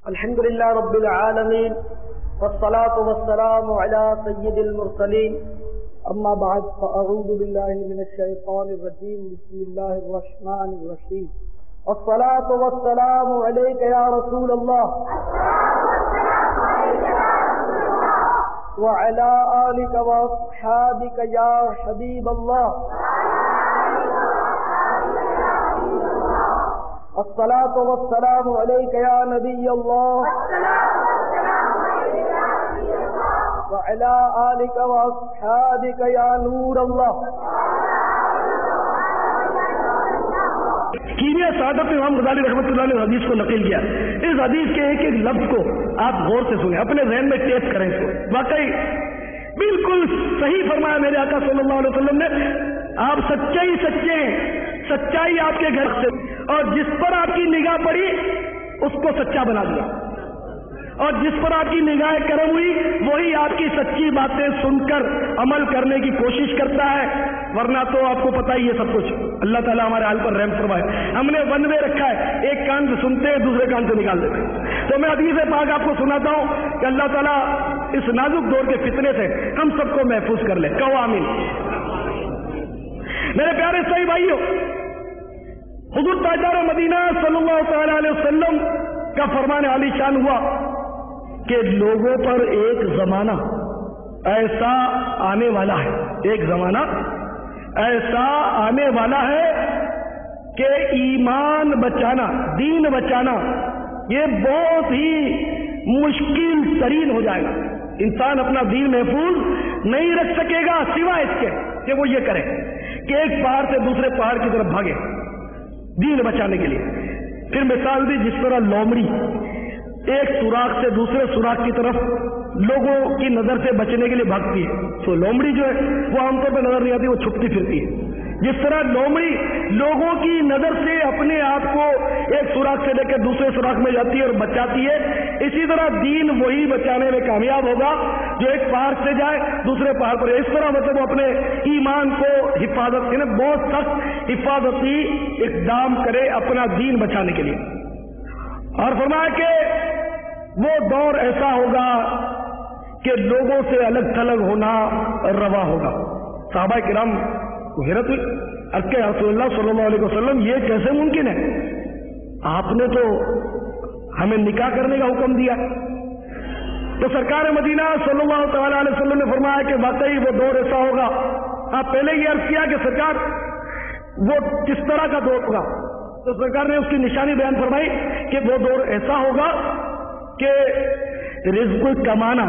الحمد لله رب العالمين والصلاة والسلام على سيد المرسلين أما بعد فأعوذ بالله من الشيطان الرجيم بسم الله الرحمن الرحيم والصلاة والسلام عليك يا رسول الله وعلى آلك وأصحابك يا حبيب الله الصلاة والسلام عليك يا نبي الله وعلى آلك وأصحابك يا نور الله. کیمیا سعادت امام غزالی رحمۃ اللہ علیہ حدیث کو نقل کیا. اس حدیث کے ایک ایک لفظ کو آپ غور سے سنیں, اپنے ذہن میں ٹیپ کریں اس کو. واقعی بالکل صحیح فرمایا میرے آقا صلی اللہ علیہ وسلم نے. آپ سچے ہیں, سچائی آپ کے گھر سے, اور جس پر آپ کی نگاہ پڑی اس کو سچا بنا دیا, اور جس پر آپ کی نگاہ کرم ہوئی وہی آپ کی سچی باتیں سن کر عمل کرنے کی کوشش کرتا ہے. ورنہ تو آپ کو پتہ ہی ہے سب کچھ. اللہ تعالیٰ ہمارے حال پر رحم فرمائے. ہم نے ون وے رکھا ہے, ایک کان سے سنتے ہیں دوسرے کان سے نکال دیتے ہیں. تو میں حدیث پاک آپ کو سناتا ہوں کہ اللہ تعالیٰ اس نازک دور کے فتنے سے ہم سب کو محفوظ کر لے. کہو آمین. میرے پیارے صحیح بھائیوں, حضور تاجدار مدینہ صلی اللہ تعالی علیہ وسلم کا فرمان عالی شان ہوا کہ لوگوں پر ایک زمانہ ایسا آنے والا ہے, ایک زمانہ ایسا آنے والا ہے کہ ایمان بچانا, دین بچانا یہ بہت ہی مشکل ترین ہو جائے گا. انسان اپنا دین محفوظ نہیں رکھ سکے گا سوائے اس کے کہ وہ یہ کرے کہ ایک پہاڑ سے دوسرے پہاڑ کی طرف بھاگے دین بچانے کے لیے. پھر مثال دی جس طرح لومڑی ایک سوراخ سے دوسرے سوراخ کی طرف لوگوں کی نظر سے بچنے کے لیے بھاگتی ہے, تو لومڑی جو ہے وہ عام طور پہ نظر نہیں آتی, وہ چھپتی پھرتی ہے. جس طرح لومڑی لوگوں کی نظر سے اپنے آپ کو ایک سوراخ سے لے کر دوسرے سوراخ میں جاتی ہے اور بچاتی ہے, اسی طرح دین وہی بچانے میں کامیاب ہوگا جو ایک پہاڑ سے جائے دوسرے پہاڑ پر. اس طرح مطلب وہ اپنے ایمان کو حفاظت یعنی بہت سخت حفاظتی اقدام کرے اپنا دین بچانے کے لیے. اور فرمایا کہ وہ دور ایسا ہوگا کہ لوگوں سے الگ تھلگ ہونا روا ہوگا. صحابہ کرام حیرت ہوئی, کہ رسول اللہ صلی اللہ علیہ وسلم یہ کیسے ممکن ہے؟ آپ نے تو ہمیں نکاح کرنے کا حکم دیا. تو سرکار مدینہ صلی اللہ تعالی علیہ وسلم نے فرمایا کہ واقعی وہ دور ایسا ہوگا. آپ پہلے یہ عرض کیا کہ سرکار وہ کس طرح کا دور ہوگا, تو سرکار نے اس کی نشانی بیان فرمائی کہ وہ دور ایسا ہوگا کہ رزق کمانا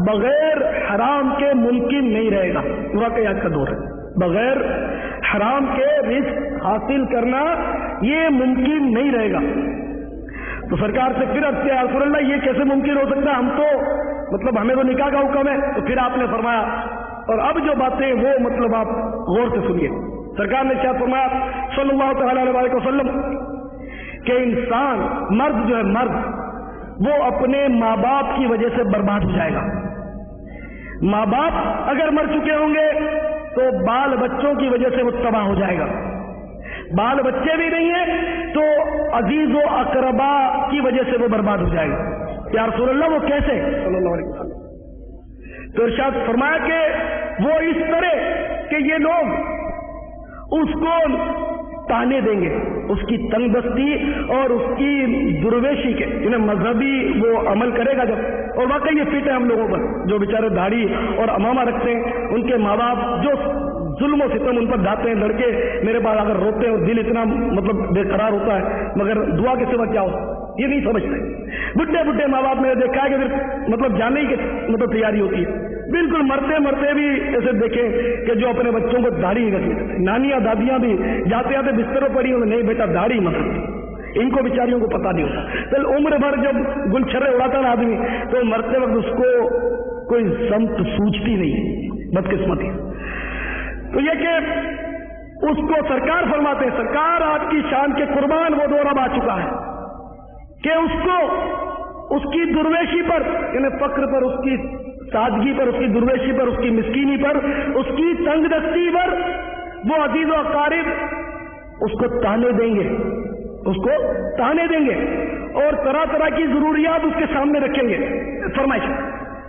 بغیر حرام کے ممکن نہیں رہے گا. واقعات کا دور ہے, بغیر حرام کے رزق حاصل کرنا یہ ممکن نہیں رہے گا. تو سرکار سے پھر عرض کیا رسول اللہ یہ کیسے ممکن ہو سکتا ہے, ہم تو مطلب ہمیں تو نکاح کا حکم ہے. تو پھر آپ نے فرمایا, اور اب جو باتیں وہ مطلب آپ غور سے سنیے. سرکار نے کیا فرمایا صلی اللہ تعالی علیہ وسلم کہ انسان مرد جو ہے مرد وہ اپنے ماں باپ کی وجہ سے برباد ہو جائے گا. ماں باپ اگر مر چکے ہوں گے تو بال بچوں کی وجہ سے وہ تباہ ہو جائے گا. بال بچے بھی نہیں ہیں تو عزیز و اقربا کی وجہ سے وہ برباد ہو جائے گا. یا رسول اللہ وہ کیسے؟ صلی اللہ علیہ وسلم تو ارشاد فرمایا کہ وہ اس طرح کہ یہ لوگ اس کو تانے دیں گے, اس کی تنگ دستی اور اس کی درویشی کے انہیں مذہبی وہ عمل کرے گا جب. اور واقعی یہ فٹ ہے ہم لوگوں پر جو بیچارے داڑھی اور امامہ رکھتے ہیں, ان کے ماں باپ جو ظلم و ستم ان پر ڈھاتے ہیں. لڑکے میرے پاس اگر روتے ہیں اور دل اتنا مطلب بے قرار ہوتا ہے مگر دعا کے سوا کیا ہوتا یہ نہیں سمجھتے. بڈھے ماں باپ میں نے دیکھا ہے کہ پھر مطلب جانے کی مطلب تیاری ہوتی ہے, بالکل مرتے بھی ایسے دیکھیں کہ جو اپنے بچوں کو داڑھی نہیں رکھتے. نانیاں دادیاں بھی جاتے بستروں پڑی انہیں نہیں بیٹا داڑھی مت, ان کو بیچاریوں کو پتا نہیں ہوتا. تو عمر بھر جب گلچھرے اڑاتا نا آدمی تو مرتے وقت اس کو کوئی سمت سوچتی نہیں, بدقسمتی. تو یہ کہ اس کو سرکار فرماتے ہیں, سرکار آپ کی شان کے قربان وہ دور اب آ چکا ہے کہ اس کو اس کی درویشی پر یعنی فقر پر, اس کی سادگی پر, اس کی درویشی پر, اس کی مسکینی پر, اس کی تنگ دستی پر وہ عزیز و اقارب اس کو تانے دیں گے, اس کو تانے دیں گے. اور طرح طرح کی ضروریات اس کے سامنے رکھیں گے، فرمائش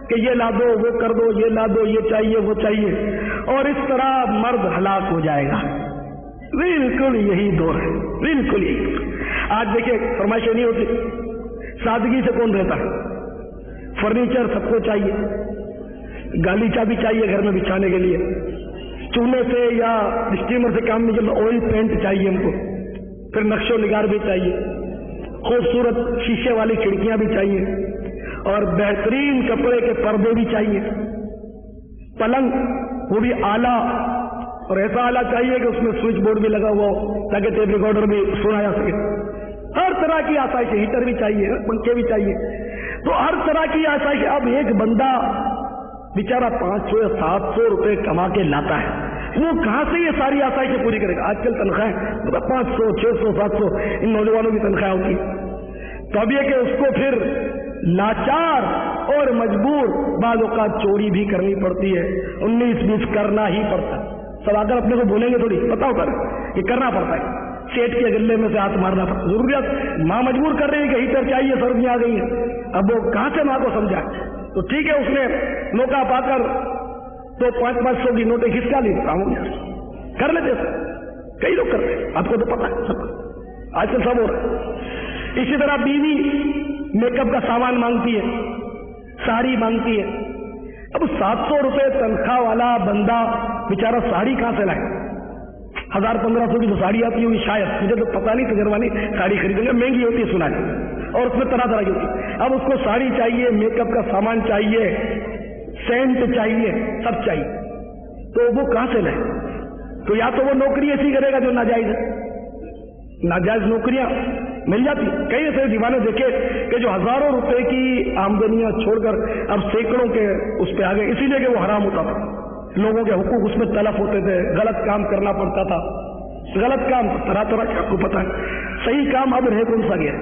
کہ یہ لا دو، وہ کر دو، یہ لا دو، یہ چاہیے، وہ چاہیے، اور اس طرح مرد ہلاک ہو جائے گا۔ بالکل یہی دور ہے، بالکل یہی۔ آج دیکھیں فرمائشیں نہیں ہوتی، سادگی سے کون رہتا ہے؟ فرنیچر سب کو چاہیے، گالیچہ بھی چاہیے گھر میں بچھانے کے لیے، چولہے سے یا اسٹیمر سے کام نہیں چلتا، آئل پینٹ چاہیے ہم کو، پھر نقش و نگار بھی چاہیے، خوبصورت شیشے والی کھڑکیاں بھی چاہیے، اور بہترین کپڑے کے پردے بھی چاہیے، پلنگ وہ بھی اعلیٰ، اور ایسا اعلیٰ چاہیے کہ اس میں سوئچ بورڈ بھی لگا ہوا ہو تاکہ ٹیپ ریکارڈر بھی سنا جا سکے، ہر طرح کی آسائش، ہیٹر بھی چاہیے، پنکھے بھی چاہیے، تو ہر طرح کی آسائش۔ اب ایک بندہ بیچارہ 500 یا 700 روپے کما کے لاتا ہے، وہ کہاں سے یہ ساری آسائشیں پوری کرے گا؟ آج کل تنخواہیں مطلب 500 600 700 ان نوجوانوں کی تنخواہ ہوتی ہے، تو اب یہ کہ اس کو پھر لاچار اور مجبور بعض اوقات چوری بھی کرنی پڑتی ہے، 19-20 کرنا ہی پڑتا ہے۔ سب آ کر اپنے کو بولیں گے تھوڑی، پتا ہوتا ہے کہ کرنا پڑتا ہے، سیٹ کے گلے میں سے ہاتھ مارنا پڑتا ہے، ضروریات ماں مجبور کر رہی ہے کہ ہیٹر چاہیے، سردیاں آ گئی ہیں، اب وہ کہاں سے ماں کو سمجھا؟ تو ٹھیک ہے، اس نے موقع پا کر تو 500 کی نوٹیں کھسکا لی، کام ہو گیا، کر لیتے کئی لوگ کرتے ہیں، آپ کو تو پتا ہے سب، آج کل سب ہو رہا ہے۔ اسی طرح بیوی میک اپ کا سامان مانگتی ہے، ساڑی مانگتی ہے، اب 700 روپے تنخواہ والا بندہ بیچارہ ساڑی کہاں سے لائے؟ 1000-1500 کی تو ساڑی آتی ہوگی شاید، مجھے تو پتا نہیں، تجربہ نہیں، ساڑی خریدیں گے، مہنگی ہوتی ہے سنا ہے، اور اس میں طرح طرح کی ہوتی ہے۔ اب اس کو ساڑی چاہیے، میک اپ کا سامان چاہیے، سینٹ چاہیے، سب چاہیے، تو وہ کہاں سے لائے؟ تو یا تو وہ نوکری ایسی کرے گا جو ناجائز ہے، ناجائز نوکریاں مل جاتی، کئی ایسے دیوانے دیکھے کہ جو ہزاروں روپے کی آمدنیاں چھوڑ کر اب سینکڑوں کے اس پہ آ گئے، اسی لیے کہ وہ حرام ہوتا تھا، لوگوں کے حقوق اس میں تلف ہوتے تھے، غلط کام کرنا پڑتا تھا، غلط کام طرح طرح کے، آپ کو پتا ہے صحیح کام اب رہ کون سا گیا؟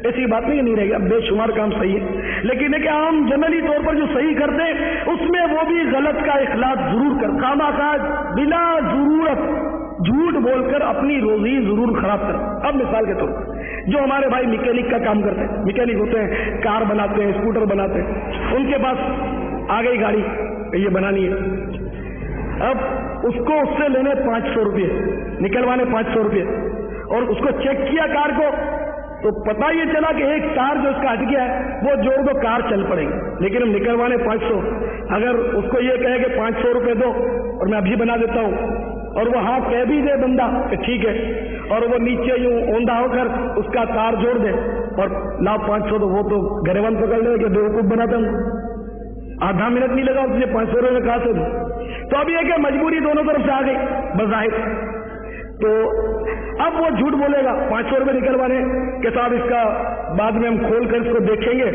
ایسی بات نہیں رہے گی، اب بے شمار کام صحیح ہے، لیکن ہے کہ عام جنرلی طور پر جو صحیح کرتے ہیں اس میں وہ بھی غلط کا اخلاط ضرور کر، خامہ خواہ بلا ضرورت جھوٹ بول کر اپنی روزی ضرور خراب کر۔ اب مثال کے طور پر جو ہمارے بھائی میکینک کا کام کرتے ہیں، میکینک ہوتے ہیں، کار بناتے ہیں، اسکوٹر بناتے ہیں، ان کے پاس آ گئی گاڑی یہ بنانی ہے، اب اس کو اس سے لینے 500 روپے، نکلوانے 500 روپے، اور اس کو چیک کیا کار کو تو پتہ یہ چلا کہ ایک تار جو اس کا ہٹ گیا ہے وہ جوڑ دو، کار چل پڑے گی، لیکن ہم نکلوانے 500۔ اگر اس کو یہ کہے کہ 500 روپے دو اور میں ابھی بنا دیتا ہوں، اور وہ ہاں کہہ بھی دے بندہ کہ ٹھیک ہے، اور وہ نیچے یوں اوندا ہو کر اس کا تار جوڑ دے اور لا 500، تو وہ تو گریوان پکڑ لے کہ بیوقوف بناتا ہوں، آدھا منٹ نہیں لگا، اس نے 500 روپے کہاں سے دوں؟ تو اب یہ کہ مجبوری دونوں طرف سے آ گئی بظاہر، تو اب وہ جھوٹ بولے گا 500 روپے نکلوانے کہ صاحب اس کا بعد میں ہم کھول کر اس کو دیکھیں گے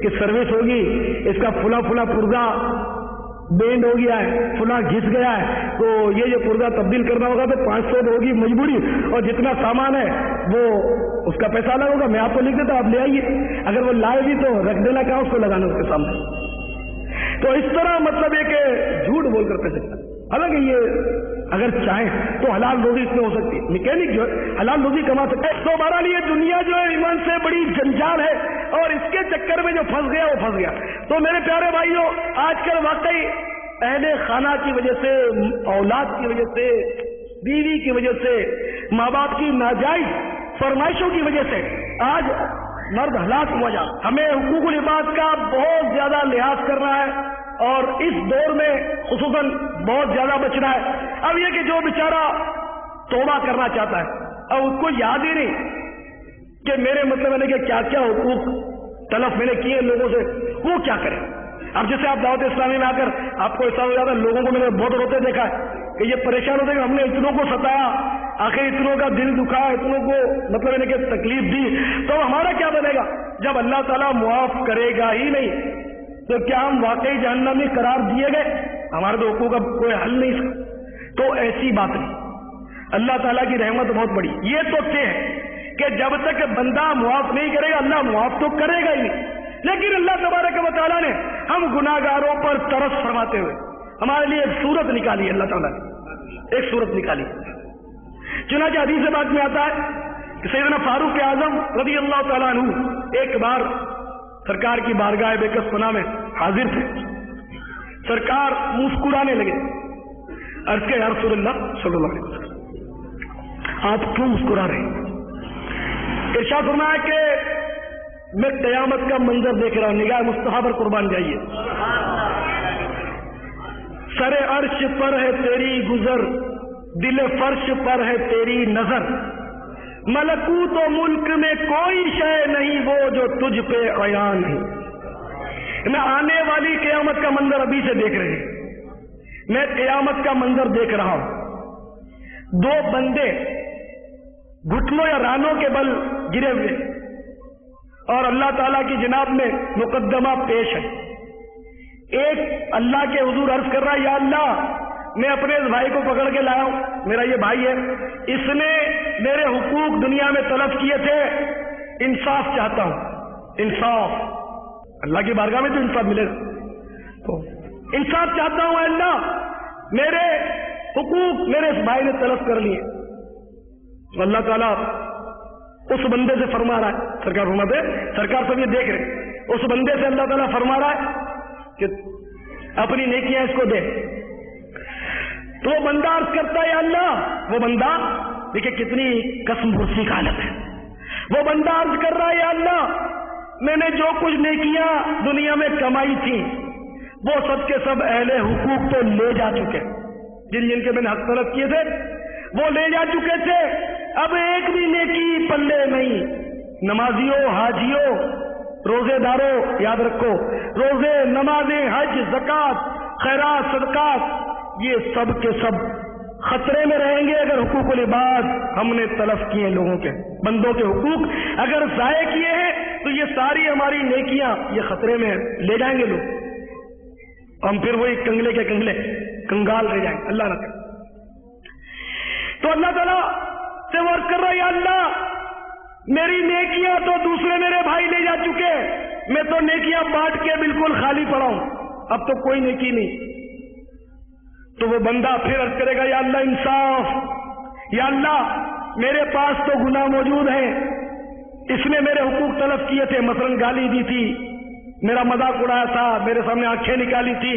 کہ سروس ہوگی، اس کا فلاں پرزا بینڈ ہو گیا ہے، فلاں گھس گیا ہے، تو یہ پرزا تبدیل کرنا ہوگا، تو 500 ہوگی مجبوری، اور جتنا سامان ہے وہ اس کا پیسہ الگ ہوگا، میں آپ کو لکھ دیتا ہوں، آپ لے آئیے، اگر وہ لائے بھی تو رکھ دینا کہاں، اس کو لگانا اس کے سامنے۔ تو اس طرح مطلب یہ کہ جھوٹ بول کر پیسے، حالانکہ یہ اگر چاہیں تو حلال روزی اس میں ہو سکتی ہے، میکینک جو ہے حلال روزی کما سکتا ہے۔ تو بہرحال یہ دنیا جو ہے ایمان سے بڑی جنجال ہے، اور اس کے چکر میں جو پھنس گیا وہ پھنس گیا۔ تو میرے پیارے بھائیوں، آج کل واقعی اہل خانہ کی وجہ سے، اولاد کی وجہ سے، بیوی کی وجہ سے، ماں باپ کی ناجائز فرمائشوں کی وجہ سے آج مرد ہلاک ہوا جا۔ ہمیں حقوق العباد کا بہت زیادہ لحاظ کرنا ہے، اور اس دور میں خصوصاً بہت زیادہ بچنا ہے۔ اب یہ کہ جو بیچارہ توبہ کرنا چاہتا ہے، اب اس کو یاد ہی نہیں کہ میرے مطلب ہے کہ کیا کیا حقوق تلف میں نے کیے لوگوں سے، وہ کیا کرے۔ اب جیسے آپ دعوت اسلامی میں آ کر آپ کو ایسا ہو جاتا ہے، لوگوں کو میں نے بہت روتے دیکھا ہے کہ یہ پریشان ہوتے ہیں کہ ہم نے اتنوں کو ستایا، آخر اتنوں کا دل دکھا، اتنوں کو مطلب ہے کہ تکلیف دی، تو ہمارا کیا بنے گا جب اللہ تعالیٰ معاف کرے گا ہی نہیں؟ تو کیا ہم واقعی جہنم میں قرار دیے گئے؟ ہمارے تو حقوق کا کوئی حل نہیں۔ تو ایسی بات نہیں، اللہ تعالیٰ کی رحمت بہت بڑی۔ یہ تو طے ہے کہ جب تک بندہ معاف نہیں کرے گا اللہ معاف تو کرے گا ہی نہیں، لیکن اللہ تبارک و تعالیٰ نے ہم گناہگاروں پر ترس فرماتے ہوئے ہمارے لیے ایک صورت نکالی، اللہ تعالیٰ نے ایک صورت نکالی۔ چنانچہ حدیث پاک میں آتا ہے کہ سیدنا فاروق اعظم رضی اللہ تعالیٰ عنہ ایک بار سرکار کی بارگاہ بےکس پناہ میں حاضر تھے. سرکار مسکرانے لگے. عرض کیا یا رسول اللہ صلی اللہ علیہ وسلم آپ کیوں مسکرا رہے ہیں؟ ارشاد فرمایا کہ میں قیامت کا منظر دیکھ رہا ہوں. نگاہ مصطفیٰ پر قربان جائیے. سر عرش پر ہے تیری گزر، دل فرش پر ہے تیری نظر، ملکوت و ملک میں کوئی شے نہیں وہ جو تجھ پہ عیان ہے. میں آنے والی قیامت کا منظر ابھی سے دیکھ رہے ہیں. میں قیامت کا منظر دیکھ رہا ہوں. دو بندے گھٹنوں یا رانوں کے بل گرے ہوئے اور اللہ تعالیٰ کی جناب میں مقدمہ پیش ہے. ایک اللہ کے حضور عرض کر رہا ہے یا اللہ میں اپنے اس بھائی کو پکڑ کے لایا ہوں، میرا یہ بھائی ہے، اس نے میرے حقوق دنیا میں طلب کیے تھے، انصاف چاہتا ہوں. انصاف اللہ کی بارگاہ میں تو انصاف ملے گا. تو انصاف چاہتا ہوں اللہ، میرے حقوق میرے اس بھائی نے طلب کر لیے. اللہ تعالیٰ اس بندے سے فرما رہا ہے، سرکار فرماتے سرکار سب یہ دیکھ رہے، اس بندے سے اللہ تعالیٰ فرما رہا ہے کہ اپنی نیکیاں اس کو دے. تو وہ بندہ عرض کرتا ہے یا اللہ، وہ بندہ دیکھیں کتنی قسم پرسی کا حالت ہے. وہ بندہ عرض کر رہا ہے یا اللہ میں نے جو کچھ نیکیاں دنیا میں کمائی تھی وہ سب کے سب اہل حقوق تو لے جا چکے، جن جن کے میں نے حق طلب کیے تھے وہ لے جا چکے تھے. اب ایک بھی نیکی پلے نہیں. نمازیوں، حاجیوں، روزے داروں، یاد رکھو روزے، نمازیں، حج، زکوٰۃ، خیرات، صدقات، یہ سب کے سب خطرے میں رہیں گے اگر حقوق العباد ہم نے تلف کیے، لوگوں کے بندوں کے حقوق اگر ضائع کیے ہیں تو یہ ساری ہماری نیکیاں یہ خطرے میں لے جائیں گے لوگ. ہم پھر وہی کنگلے کے کنگلے کنگال رہ جائیں گے. اللہ نہ کرے. تو اللہ تعالیٰ سے ورک کر رہا ہے یا اللہ میری نیکیاں تو دوسرے میرے بھائی لے جا چکے، میں تو نیکیاں بانٹ کے بالکل خالی پڑا ہوں، اب تو کوئی نیکی نہیں. تو وہ بندہ پھر عرض کرے گا یا اللہ انصاف، یا اللہ میرے پاس تو گناہ موجود ہے، اس نے میرے حقوق طلب کیے تھے، مثلا گالی دی تھی، میرا مذاق اڑایا تھا، میرے سامنے آنکھیں نکالی تھی،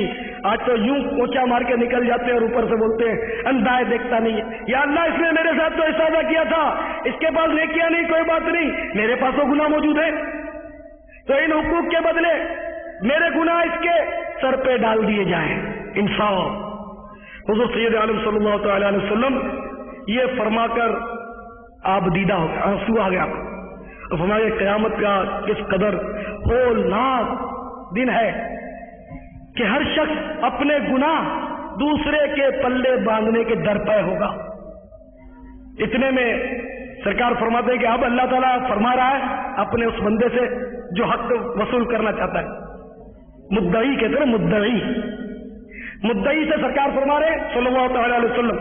آج تو یوں کوچا مار کے نکل جاتے ہیں اور اوپر سے بولتے ہیں اندھا ہے دیکھتا نہیں ہے. یا اللہ اس نے میرے ساتھ تو ایسا کیا تھا، اس کے پاس نیکیاں نہیں، کوئی بات نہیں، میرے پاس تو گناہ موجود ہے، تو ان حقوق کے بدلے میرے گناہ اس کے سر پہ ڈال دیے جائیں. انصاف. حضور سید عالم صلی اللہ تعالی علیہ وسلم یہ فرما کر آپ دیدہ ہو گئے، آنسو آ گیا. اب ہمارے قیامت کا کس قدر ہولناک دن ہے کہ ہر شخص اپنے گناہ دوسرے کے پلے باندھنے کے در پہ ہوگا. اتنے میں سرکار فرماتے ہیں کہ اب اللہ تعالیٰ فرما رہا ہے اپنے اس بندے سے جو حق وصول کرنا چاہتا ہے. مدعی کہتے ہیں مدعی سے سرکار فرما رہے صلی اللہ تعالی علیہ وسلم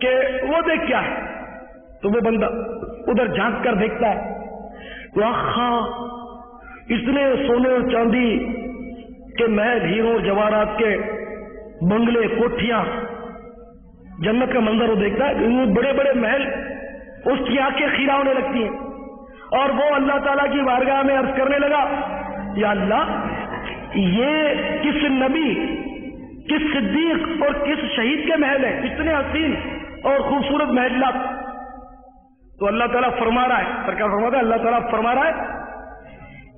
کہ وہ دیکھ کیا ہے. تو وہ بندہ ادھر جھانک کر دیکھتا ہے تو آخا اتنے سونے اور چاندی کے محل، ہیروں جواہرات کے بنگلے، کوٹھیاں، جنت کا منظر وہ دیکھتا ہے، بڑے بڑے محل، اس کی آنکھیں خیرہ ہونے لگتی ہیں. اور وہ اللہ تعالیٰ کی بارگاہ میں عرض کرنے لگا یا اللہ یہ کس نبی، کس صدیق اور کس شہید کے محل ہیں، اتنے حسین اور خوبصورت محلات. تو اللہ تعالیٰ فرما رہا ہے، سرکار فرماتا ہے اللہ تعالیٰ فرما رہا ہے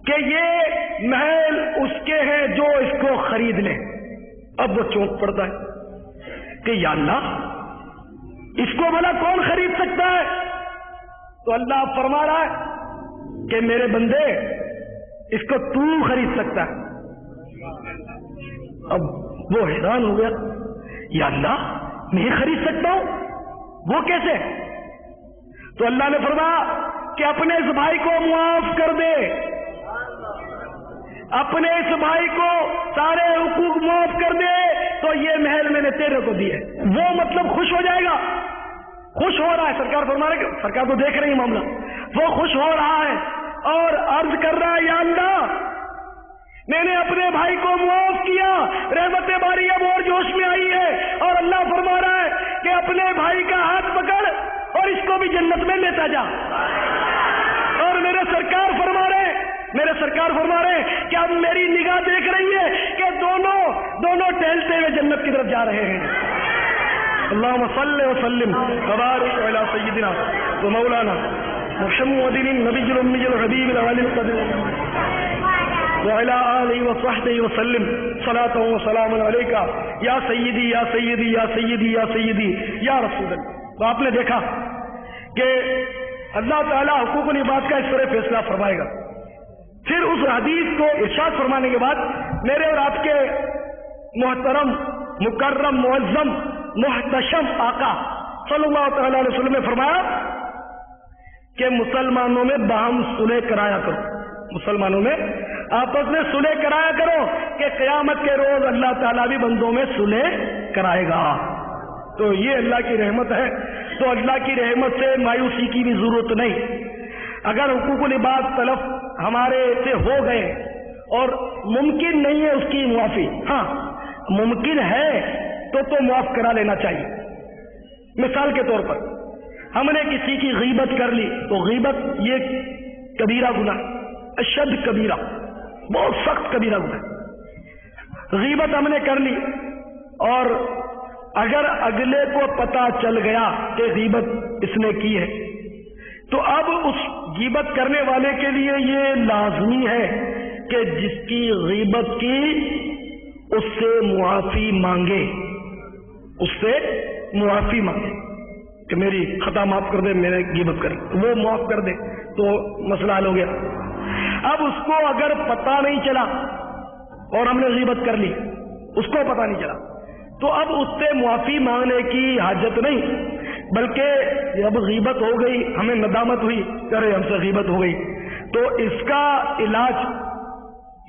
کہ یہ محل اس کے ہیں جو اس کو خرید لیں. اب وہ چونک پڑتا ہے کہ یا اللہ اس کو بھلا کون خرید سکتا ہے؟ تو اللہ فرما رہا ہے کہ میرے بندے اس کو تو خرید سکتا ہے. اب وہ حیران ہو گیا، یا اللہ میں خرید سکتا ہوں، وہ کیسے؟ تو اللہ نے فرمایا کہ اپنے اس بھائی کو معاف کر دے، اپنے اس بھائی کو سارے حقوق معاف کر دے تو یہ محل میں نے تیرے کو دیے. وہ مطلب خوش ہو جائے گا، خوش ہو رہا ہے. سرکار فرما رہے کہ سرکار تو دیکھ رہی معاملہ، وہ خوش ہو رہا ہے اور عرض کر رہا ہے یا اللہ میں نے اپنے بھائی کو معاف کیا. رحمت باری اب اور جوش میں آئی ہے اور اللہ فرما رہا ہے کہ اپنے بھائی کا ہاتھ پکڑ اور اس کو بھی جنت میں لیتا جا. اور اور میرے سرکار فرما رہے ہیں کہ اب میری نگاہ دیکھ رہی ہے کہ دونوں ٹہلتے ہوئے جنت کی طرف جا رہے ہیں. اللهم صل وسلم وبارك على سيدنا ومولانا محمد النبي الأمي الحبيب العلي القدير وعلى آله وصحبه وسلم صلاة وسلام عليك یا سیدی یا سیدی یا سیدی یا سیدی یا رسول اللہ. تو آپ نے دیکھا کہ اللہ تعالیٰ حقوق العباد کا اس طرح فیصلہ فرمائے گا. پھر اس حدیث کو ارشاد فرمانے کے بعد میرے اور آپ کے محترم مکرم معظم محتشم آقا صلی اللہ تعالی علیہ وسلم نے فرمایا کہ مسلمانوں میں باہم صلح کرایا کرو، مسلمانوں میں آپس میں صلح کرایا کرو کہ قیامت کے روز اللہ تعالیٰ بھی بندوں میں صلح کرائے گا. تو یہ اللہ کی رحمت ہے. تو اللہ کی رحمت سے مایوسی کی بھی ضرورت نہیں. اگر حقوق العباد تلف ہمارے سے ہو گئے اور ممکن نہیں ہے اس کی معافی، ہاں ممکن ہے تو معاف کرا لینا چاہیے. مثال کے طور پر ہم نے کسی کی غیبت کر لی تو غیبت یہ کبیرہ گناہ، اشد کبیرہ، بہت سخت کبیرہ گناہ. غیبت ہم نے کر لی اور اگر اگلے کو پتا چل گیا کہ غیبت اس نے کی ہے تو اب اس غیبت کرنے والے کے لیے یہ لازمی ہے کہ جس کی غیبت کی اس سے معافی مانگے، اس سے معافی مانگے کہ میری خطا معاف کر دے، میرے غیبت کر، وہ معاف کر دے تو مسئلہ حل ہو گیا. اب اس کو اگر پتہ نہیں چلا اور ہم نے غیبت کر لی، اس کو پتہ نہیں چلا تو اب اس سے معافی مانگنے کی حاجت نہیں، بلکہ جب غیبت ہو گئی ہمیں ندامت ہوئی کرے ہم سے غیبت ہو گئی تو اس کا علاج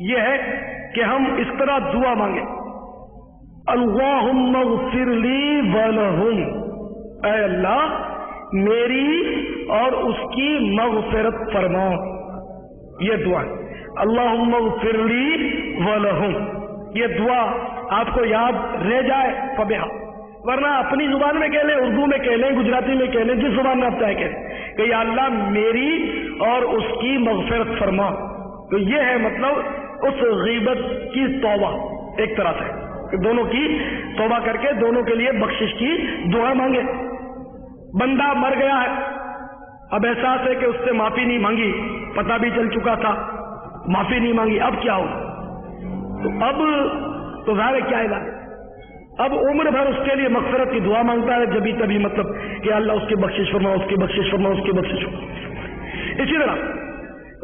یہ ہے کہ ہم اس طرح دعا مانگیں، اللہم اغفر لی ولہم، اے اللہ میری اور اس کی مغفرت فرما. یہ دعا اللہم اغفر لی ولہم، یہ دعا آپ کو یاد رہ جائے فبہا، ورنہ اپنی زبان میں کہہ لیں، اردو میں کہہ لیں، گجراتی میں کہہ لیں، جس زبان میں آپ چاہے کہہ لیں کہ یا اللہ میری اور اس کی مغفرت فرما. تو یہ ہے مطلب اس غیبت کی توبہ، ایک طرح سے کہ دونوں کی توبہ کر کے دونوں کے لیے بخشش کی دعا مانگے. بندہ مر گیا ہے، اب احساس ہے کہ اس سے معافی نہیں مانگی، پتہ بھی چل چکا تھا، معافی نہیں مانگی، اب کیا ہو؟ تو اب تو ظاہر کیا علاج؟ اب عمر بھر اس کے لیے مغفرت کی دعا مانگتا ہے جبھی تبھی، مطلب کہ اللہ اس کی بخشش فرما، اس کی بخشش فرما، اس کی بخشش فرما. اسی طرح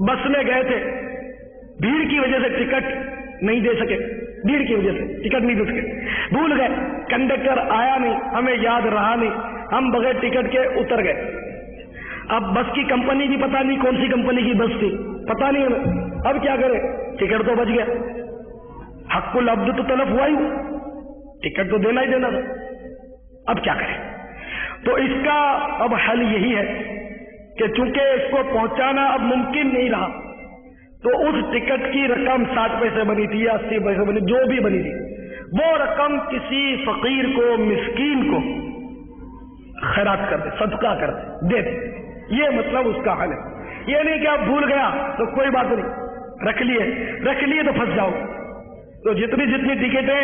بس میں گئے تھے، بھیڑ کی وجہ سے ٹکٹ نہیں دے سکے، بھیڑ کی وجہ سے ٹکٹ نہیں دے سکے، بھول گئے، کنڈکٹر آیا نہیں، ہمیں یاد رہا نہیں، ہم بغیر ٹکٹ کے اتر گئے. اب بس کی کمپنی بھی پتہ نہیں کون سی کمپنی کی بس تھی، پتہ نہیں ہمیں، اب کیا کریں؟ ٹکٹ تو بچ گیا، حق العبد تو تلف ہوا ہی، ٹکٹ تو دینا ہی دینا تھا، اب کیا کریں؟ تو اس کا اب حل یہی ہے کہ چونکہ اس کو پہنچانا اب ممکن نہیں رہا تو اس ٹکٹ کی رقم 60 پیسے بنی تھی یا 80 پیسے بنی، جو بھی بنی تھی، وہ رقم کسی فقیر کو، مسکین کو خیرات کر دے، صدقہ کر دے، دے. یہ مطلب اس کا حل ہے. یہ نہیں کہ آپ بھول گیا تو کوئی بات نہیں، رکھ لیے تو پھنس جاؤ. تو جتنی ٹکٹیں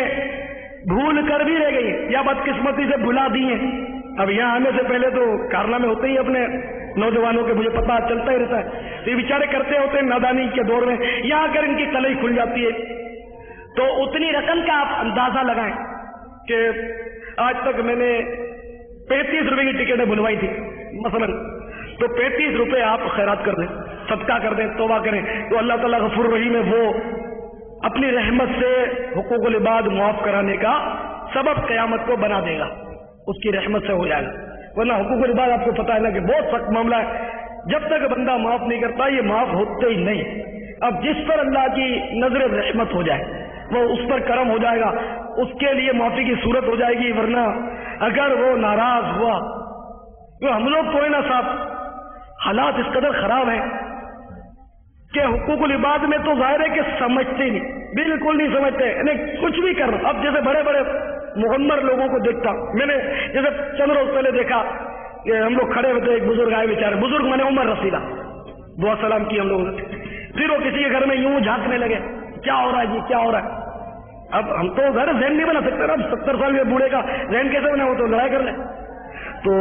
بھول کر بھی رہ گئی یا بدقسمتی سے بھلا دی ہیں، اب یہاں آنے سے پہلے تو کارنامے ہوتے ہی اپنے نوجوانوں کے، مجھے پتا چلتا ہی رہتا ہے، یہ بیچارے کرتے ہوتے ہیں نادانی کے دور میں، یہاں اگر ان کی کلئی کھل جاتی ہے تو اتنی رقم کا آپ اندازہ لگائیں کہ آج تک میں نے 35 روپے کی ٹکٹیں بنوائی تھی مثلا، تو 35 روپے آپ خیرات کر دیں، صدقہ کر دیں، توبہ کریں تو اللہ تعالیٰ غفور رحیم ہے، وہ اپنی رحمت سے حقوق العباد معاف کرانے کا سبب قیامت کو بنا دے گا، اس کی رحمت سے ہو جائے گا. ورنہ حقوق العباد آپ کو پتہ ہے نا کہ بہت سخت معاملہ ہے، جب تک بندہ معاف نہیں کرتا یہ معاف ہوتے ہی نہیں. اب جس پر اللہ کی نظر رحمت ہو جائے وہ اس پر کرم ہو جائے گا، اس کے لیے معافی کی صورت ہو جائے گی. ورنہ اگر وہ ناراض ہوا تو ہم لوگ کوئی نہ صاحب حالات اس قدر خراب ہیں کہ حقوق العباد میں تو ظاہر ہے کہ سمجھتے نہیں، بالکل نہیں سمجھتے، یعنی کچھ بھی کر رہا. اب جیسے بڑے بڑے مغمر لوگوں کو دیکھتا، میں نے جیسے چند روز پہلے دیکھا کہ ہم لوگ کھڑے ہوتے، ایک بزرگ آئے، بیچارے بزرگ، میں نے عمر رسیدہ دعا سلام کی ہم لوگوں نے. پھر وہ کسی کے گھر میں یوں جھانکنے لگے, کیا ہو رہا ہے جی, کیا ہو رہا ہے. اب ہم تو ذرا ذہن نہیں بنا سکتے نا, اب 70 سال کے بوڑھے کا ذہن کیسے بنا, وہ تو لڑائی کر لیں. تو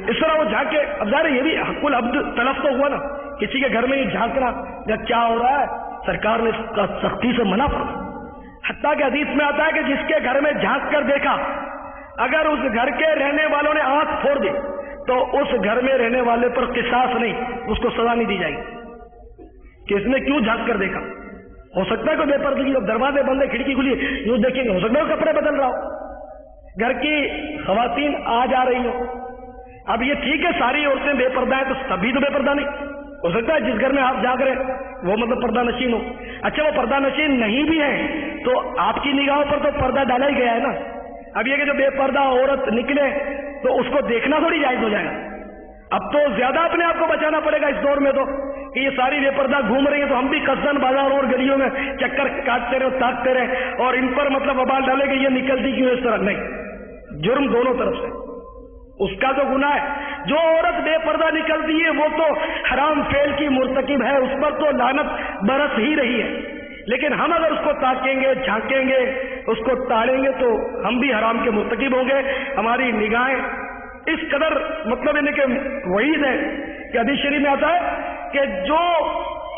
اس طرح وہ جھانک کے, اب ظاہر یہ بھی حق العبد تلف تو ہوا نا, کسی کے گھر میں ہی جھانکنا یا کیا ہو رہا ہے, سرکار نے اس کا سختی سے منع فرمایا. حتیٰ کہ حدیث میں آتا ہے کہ جس کے گھر میں جھانک کر دیکھا, اگر اس گھر کے رہنے والوں نے آنکھ پھوڑ دی تو اس گھر میں رہنے والے پر قصاص نہیں, اس کو سزا نہیں دی جائے گی کہ اس نے کیوں جھانک کر دیکھا. ہو سکتا ہے کوئی بے پردگی, دروازے بند ہے, کھڑکی کھلی, یوں دیکھیں گے, ہو سکتا ہے وہ کپڑے بدل رہا ہو, گھر کی خواتین آ جا رہی ہو. اب یہ ٹھیک ہے ساری عورتیں بے پردہ ہیں, تو سبھی تو بے پردہ نہیں. ہو سکتا ہے جس گھر میں آپ جاگ رہے وہ مطلب پردہ نشین ہو. اچھا وہ پردہ نشین نہیں بھی ہے تو آپ کی نگاہوں پر تو پردہ ڈالا ہی گیا ہے نا. اب یہ کہ جو بے پردہ عورت نکلے تو اس کو دیکھنا تھوڑی جائز ہو جائے گا. اب تو زیادہ اپنے آپ کو بچانا پڑے گا اس دور میں, تو کہ یہ ساری بے پردہ گھوم رہی ہیں تو ہم بھی قصدن بازار اور گلیوں میں چکر کاٹتے رہے, تاکتے رہے اور ان پر مطلب وبال ڈالے کہ یہ نکلتی کیوں اس طرح. نہیں, جرم دونوں طرف سے, اس کا تو گناہ ہے. جو عورت بے پردہ نکلتی ہے وہ تو حرام فعل کی مرتکب ہے, اس پر تو لعنت برس ہی رہی ہے. لیکن ہم اگر اس کو تاکیں گے, جھانکیں گے, اس کو تاڑیں گے تو ہم بھی حرام کے مرتکب ہوں گے. ہماری نگاہیں اس قدر مطلب انہیں کہ وعید ہے کہ حدیث شریف میں آتا ہے کہ جو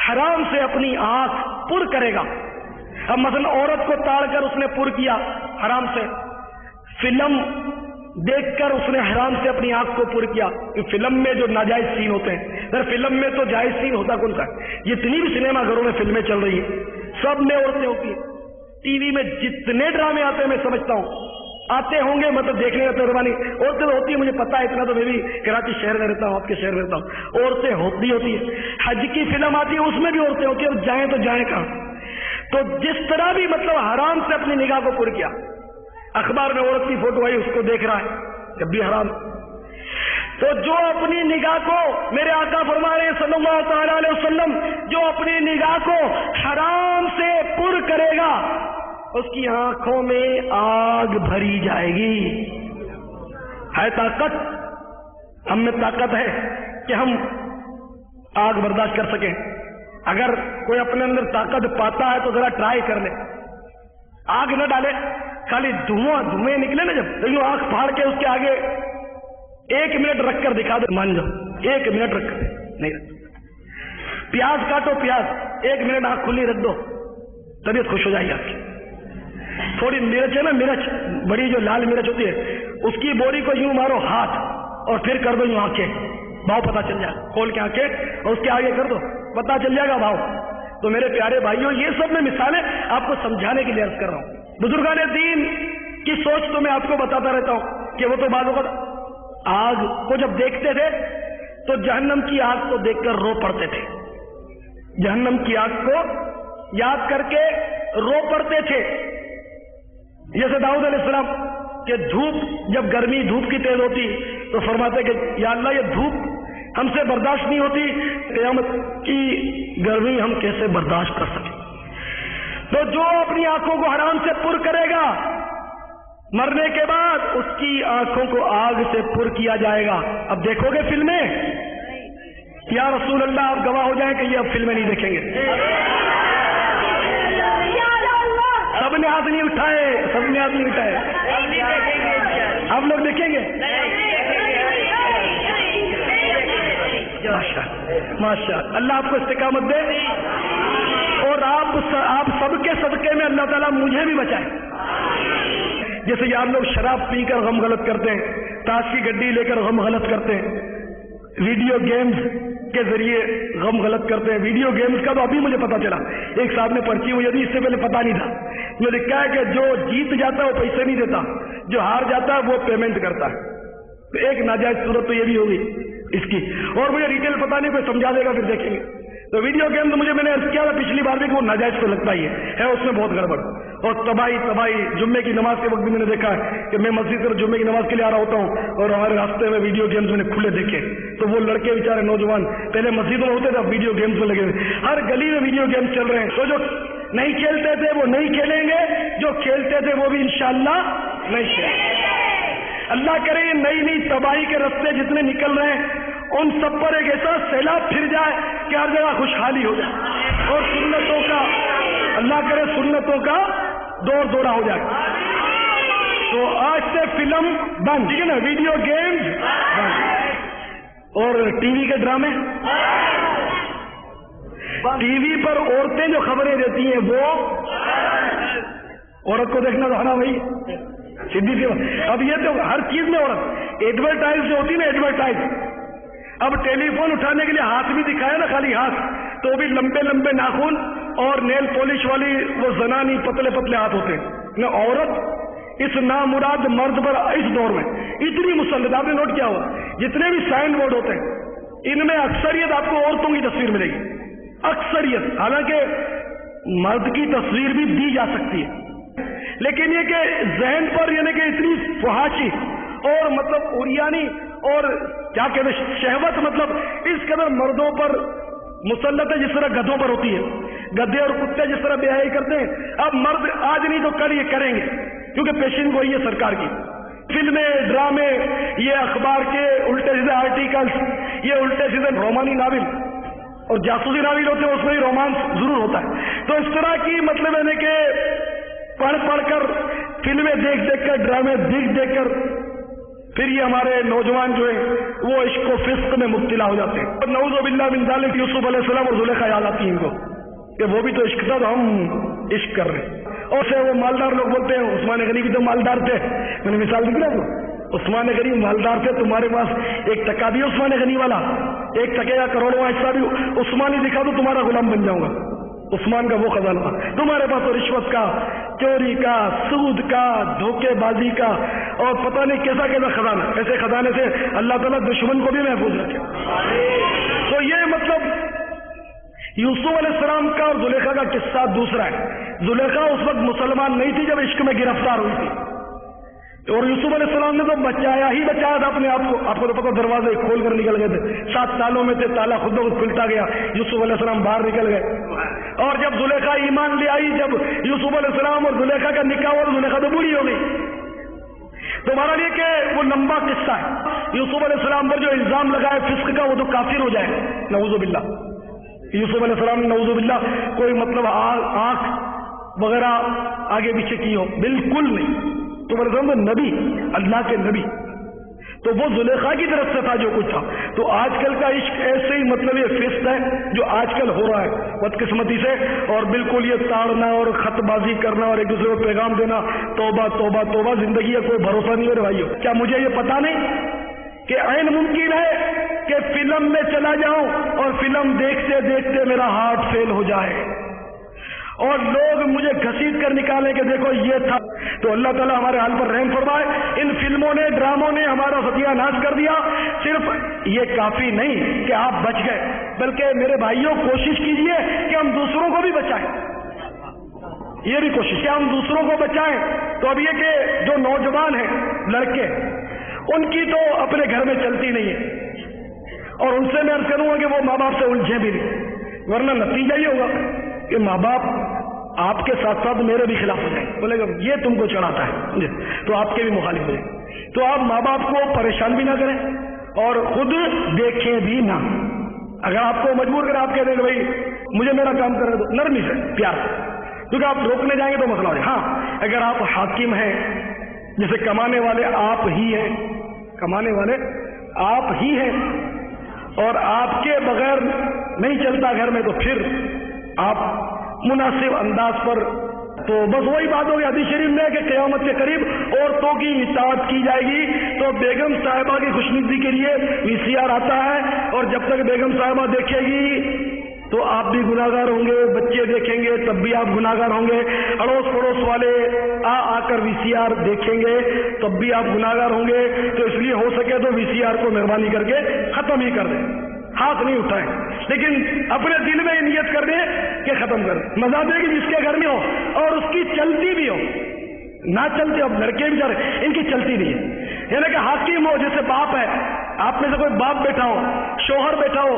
حرام سے اپنی آنکھ پر کرے گا. اب مثلا عورت کو تاڑ کر اس نے پر کیا حرام سے, فلم دیکھ کر اس نے حرام سے اپنی آنکھ کو پر کیا. فلم میں جو ناجائز سین ہوتے ہیں, اگر فلم میں تو جائز سین ہوتا کون سا ہے. جتنی بھی سنیما گھروں میں فلمیں چل رہی ہیں سب میں عورتیں ہوتی ہیں. ٹی وی میں جتنے ڈرامے آتے ہیں میں سمجھتا ہوں آتے ہوں گے, مطلب دیکھنے کا مہربانی عورتیں تو ہوتی ہیں, مجھے پتا ہے اتنا, تو میں بھی کراچی شہر میں رہتا ہوں, آپ کے شہر میں رہتا ہوں, عورتیں ہوتی ہیں. حج کی فلم آتی ہے اس میں بھی عورتیں ہوتی ہیں, جائیں تو جائیں کہاں. تو جس طرح بھی مطلب حرام سے اپنی نگاہ کو پر کیا, اخبار میں عورت کی فوٹو آئی اس کو دیکھ رہا ہے, جب بھی حرام. تو جو اپنی نگاہ کو, میرے آقا فرما رہے ہیں صلی اللہ تعالی علیہ وسلم, جو اپنی نگاہ کو حرام سے پر کرے گا اس کی آنکھوں میں آگ بھری جائے گی. ہے طاقت, ہم میں طاقت ہے کہ ہم آگ برداشت کر سکیں. اگر کوئی اپنے اندر طاقت پاتا ہے تو ذرا ٹرائی کر لے, آگ نہ ڈالے, خالی دھوئیں نکلے نا جب, تو آنکھ پھاڑ کے اس کے آگے 1 منٹ رکھ کر دکھا دے, مان جاؤ 1 منٹ رکھ کر, نہیں رکھ. پیاز کاٹو, پیاز 1 منٹ آنکھ کھلی رکھ دو, طبیعت خوش ہو جائے گی آپ کی. تھوڑی مرچ ہے نا, مرچ بڑی جو لال مرچ ہوتی ہے, اس کی بوری کو یوں مارو ہاتھ اور پھر کر دو یوں آنکھیں, بھاؤ پتا چل جائے گا. کھول کے آنکھیں اور اس کے آگے کر دو, پتا چل جائے گا بھاؤ. تو میرے پیارے بھائیوں, یہ سب میں مثالیں آپ کو سمجھانے کے لیے عرض کر رہا ہوں. بزرگان دین کی سوچ تو میں آپ کو بتاتا رہتا ہوں کہ وہ تو بعض اوقات آگ کو جب دیکھتے تھے تو جہنم کی آگ کو دیکھ کر رو پڑتے تھے, جہنم کی آگ کو یاد کر کے رو پڑتے تھے. جیسے داؤد علیہ السلام کہ دھوپ, جب گرمی دھوپ کی تیز ہوتی تو فرماتے کہ یا اللہ یہ دھوپ ہم سے برداشت نہیں ہوتی, قیامت کی گرمی ہم کیسے برداشت کر سکیں. تو جو اپنی آنکھوں کو حرام سے پر کرے گا, مرنے کے بعد اس کی آنکھوں کو آگ سے پر کیا جائے گا. اب دیکھو گے فلمیں, یا رسول اللہ آپ گواہ ہو جائیں کہ یہ اب فلمیں نہیں دیکھیں گے. سب نے ہاتھ نہیں اٹھائے, سب نے ہاتھ نہیں اٹھائے. آپ لوگ دیکھیں گے؟ ماشاء اللہ آپ کو استقامت دے, اور آپ سب کے صدقے میں اللہ تعالیٰ مجھے بھی بچائے. جیسے کہ آپ لوگ شراب پی کر غم غلط کرتے ہیں, تاش کی گڈی لے کر غم غلط کرتے ہیں, ویڈیو گیمز کے ذریعے غم غلط کرتے ہیں. ویڈیو گیمز کا تو ابھی مجھے پتا چلا, ایک صاحب نے پرچی ہوئی تھی, اس سے پہلے پتا نہیں تھا. مجھے لکھا ہے کہ جو جیت جاتا ہے وہ پیسے نہیں دیتا, جو ہار جاتا ہے وہ پیمنٹ کرتا ہے. تو ایک ناجائز صورت تو یہ بھی ہوگی اس کی, اور مجھے ریٹیل پتا نہیں, کوئی سمجھا دے گا پھر دیکھیں گے. تو ویڈیو گیم تو میں نے عرض کیا تھا پچھلی بار بھی کہ وہ ناجائز تو لگتا ہی ہے, اس میں بہت گڑبڑ اور تباہی. جمعے کی نماز کے وقت بھی میں نے دیکھا ہے کہ میں مسجد سے جمعے کی نماز کے لیے آ رہا ہوتا ہوں اور ہمارے راستے میں ویڈیو گیمز میں نے کھلے دیکھے. تو وہ لڑکے بیچارے نوجوان پہلے مسجدوں میں ہوتے تھے, اب ویڈیو گیمز میں لگے ہوئے, ہر گلی میں ویڈیو گیمز چل رہے ہیں. تو جو نہیں کھیلتے تھے وہ نہیں کھیلیں گے, جو کھیلتے تھے وہ بھی انشاءاللہ نہیں کھیلیں گے. اللہ کرے نئی نئی تباہی کے رستے جتنے نکل رہے ہیں ان سب پر ایک ایسا سیلاب پھر جائے کہ ہر جگہ خوشحالی ہو جائے اور سنتوں کا اللہ کرے سنتوں کا دور دورہ ہو جائے. تو آج سے فلم بند, ٹھیک ہے نا, ویڈیو گیمز بند, اور ٹی وی کے ڈرامے, ٹی وی پر عورتیں جو خبریں دیتی ہیں وہ عورت کو دیکھنا تو حرام بھائی, سیدھی سی بات. اب یہ تو ہر چیز میں عورت, ایڈورٹائز جو ہوتی ہے نا ایڈورٹائز, اب ٹیلی فون اٹھانے کے لیے ہاتھ بھی دکھایا نا, خالی ہاتھ, تو بھی لمبے لمبے ناخن اور نیل پالش والی وہ زنانی پتلے پتلے ہاتھ ہوتے ہیں. نہ عورت اس نامراد مرد پر اس دور میں اتنی مسلط. آپ نے نوٹ کیا ہوا جتنے بھی سائن بورڈ ہوتے ہیں ان میں اکثریت آپ کو عورتوں کی تصویر ملے گی, اکثریت. حالانکہ مرد کی تصویر بھی دی جا سکتی ہے, لیکن یہ کہ ذہن پر یعنی کہ اتنی فحاشی اور مطلب اوریانی اور کیا کہتے ہیں شہوت, مطلب اس قدر مردوں پر مسلط ہے جس طرح گدھوں پر ہوتی ہے. گدھے اور کتے جس طرح بے حیائی کرتے ہیں, اب مرد آج نہیں تو کل یہ کریں گے کیونکہ پیشن گوئی ہے سرکار کی. فلمیں, ڈرامے, یہ اخبار کے الٹے سیدھے آرٹیکلز, یہ الٹے سیدھے رومانی ناول اور جاسوسی ناول ہوتے ہیں, اس میں ہی رومانس ضرور ہوتا ہے. تو اس طرح کی مطلب ہے کہ پڑھ پڑھ کر, فلمیں دیکھ دیکھ کر, ڈرامے دیکھ دیکھ کر پھر یہ ہمارے نوجوان جو ہیں وہ عشق و فسق میں مبتلا ہو جاتے ہیں. نعوذ باللہ من ذالک, یوسف علیہ السلام اور زلیخا یاد آتی ہیں ان کو کہ وہ بھی تو عشق تھا تو ہم عشق کر رہے ہیں. اور سے وہ مالدار لوگ بولتے ہیں عثمان غنی بھی تو مالدار تھے. میں نے مثال دی نا آپ کو, عثمان غنی مالدار تھے, تمہارے پاس ایک ٹکا بھی عثمان غنی والا, ایک ٹکے کا کروڑوں حصہ بھی عثمان ہی دکھا دو تمہارا غلام بن جاؤں گا. عثمان کا وہ خزانہ تھا. تمہارے پاس تو رشوت کا, چوری کا, سود کا, دھوکے بازی کا اور پتہ نہیں کیسا کیسا خزانہ. ایسے خزانے سے اللہ تعالیٰ دشمن کو بھی محفوظ رکھے. تو یہ مطلب یوسف علیہ السلام کا اور زلیخا کا قصہ دوسرا ہے. زلیخا اس وقت مسلمان نہیں تھی جب عشق میں گرفتار ہوئی تھی, اور یوسف علیہ السلام نے تو بچایا ہی بچایا تھا اپنے آپ کو. آپ کو تو پتہ دروازے کھول کر نکل گئے تھے, 7 سالوں میں تھے, تالا خود بخود کھلتا گیا, یوسف علیہ السلام باہر نکل گئے. اور جب زلیخا ایمان لے آئی, جب یوسف علیہ السلام اور زلیخا کا نکاح اور زلیخا تو بوڑھی ہو گئی. تو ہمارا لیے کہ وہ لمبا قصہ ہے. یوسف علیہ السلام پر جو الزام لگا ہے فسق کا, وہ تو کافر ہو جائے نعوذ باللہ. یوسف علیہ السلام نے نعوذ باللہ کوئی مطلب آنکھ وغیرہ آگے پیچھے کی ہو, بالکل نہیں. تو میرے نبی, اللہ کے نبی, تو وہ زلیخا کی طرف سے تھا جو کچھ تھا. تو آج کل کا عشق ایسے ہی مطلب یہ فسق ہے جو آج کل ہو رہا ہے بدقسمتی سے, اور بالکل یہ تاڑنا اور خط بازی کرنا اور ایک دوسرے کو پیغام دینا, توبہ توبہ توبہ, زندگی کا کوئی بھروسہ نہیں میرے بھائیو. کیا مجھے یہ پتا نہیں کہ عین ممکن ہے کہ فلم میں چلا جاؤں اور فلم دیکھتے دیکھتے میرا ہارٹ فیل ہو جائے اور لوگ مجھے گھسیٹ کر نکالیں کہ دیکھو یہ تھا. تو اللہ تعالیٰ ہمارے حال پر رحم فرمائے. ان فلموں نے, ڈراموں نے ہمارا ستیہ ناش کر دیا. صرف یہ کافی نہیں کہ آپ بچ گئے, بلکہ میرے بھائیوں کوشش کیجئے کہ ہم دوسروں کو بھی بچائیں. یہ بھی کوشش کہ ہم دوسروں کو بچائیں. تو اب یہ کہ جو نوجوان ہیں لڑکے, ان کی تو اپنے گھر میں چلتی نہیں ہے, اور ان سے میں عرض کروں گا کہ وہ ماں باپ سے الجھے بھی نہیں, ورنہ نتیجہ یہ ہوگا کہ ماں باپ آپ کے ساتھ ساتھ میرے بھی خلاف ہو جائیں. بولے گا یہ تم کو چڑھاتا ہے, تو آپ کے بھی مخالف ہو جائیں. تو آپ ماں باپ کو پریشان بھی نہ کریں اور خود دیکھیں بھی نہ. اگر آپ کو مجبور کریں, آپ کہہ دیں کہ بھائی مجھے میرا کام کرنے دو, نرمی سے, پیار سے, کیونکہ آپ روکنے جائیں گے تو مسئلہ ہو جائے. ہاں اگر آپ حاکم ہیں, جیسے کمانے والے آپ ہی ہیں, کمانے والے آپ ہی ہیں, اور آپ کے بغیر نہیں چلتا گھر میں, تو پھر آپ مناسب انداز پر, تو بس وہی بات ہوگی حدیث شریف میں کہ قیامت کے قریب عورتوں کی اطاعت کی جائے گی. تو بیگم صاحبہ کی خوشنودی کے لیے VCR آتا ہے, اور جب تک بیگم صاحبہ دیکھے گی تو آپ بھی گناہگار ہوں گے, بچے دیکھیں گے تب بھی آپ گناہگار ہوں گے, اڑوس پڑوس والے آ کر VCR دیکھیں گے تب بھی آپ گناہگار ہوں گے. تو اس لیے ہو سکے تو VCR کو مہربانی کر کے ختم ہی کر دیں, ہاتھ نہیں اٹھائیں, لیکن اپنے دل میں نیت کر دیں کہ ختم کر دیں. مزہ دے کہ جس کے گھر میں ہو اور اس کی چلتی بھی ہو, نہ چلتے, اب لڑکے بھی جا رہے ان کی چلتی نہیں ہے, یعنی کہ حاکم ہو, جیسے باپ ہے, آپ میں سے کوئی باپ بیٹھا ہو, شوہر بیٹھا ہو,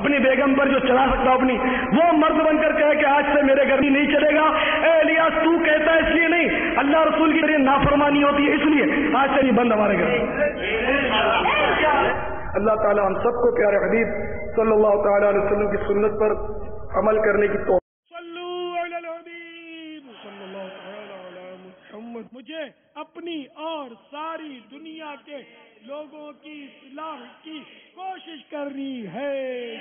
اپنی بیگم پر جو چلا سکتا ہو اپنی, وہ مرد بن کر کہے کہ آج سے میرے گھر میں نہیں چلے گا. اے الیاس تو کہتا ہے اس لیے نہیں, اللہ رسول کی نافرمانی ہوتی ہے اس لیے آج سے نہیں بند ہمارے گھر. اللہ تعالی ہم سب کو پیارے حبیب صلی اللہ تعالی علیہ وسلم کی سنت پر عمل کرنے کی توفیق۔ مجھے اپنی اور ساری دنیا کے لوگوں کی اصلاح کی کوشش کرنی ہے۔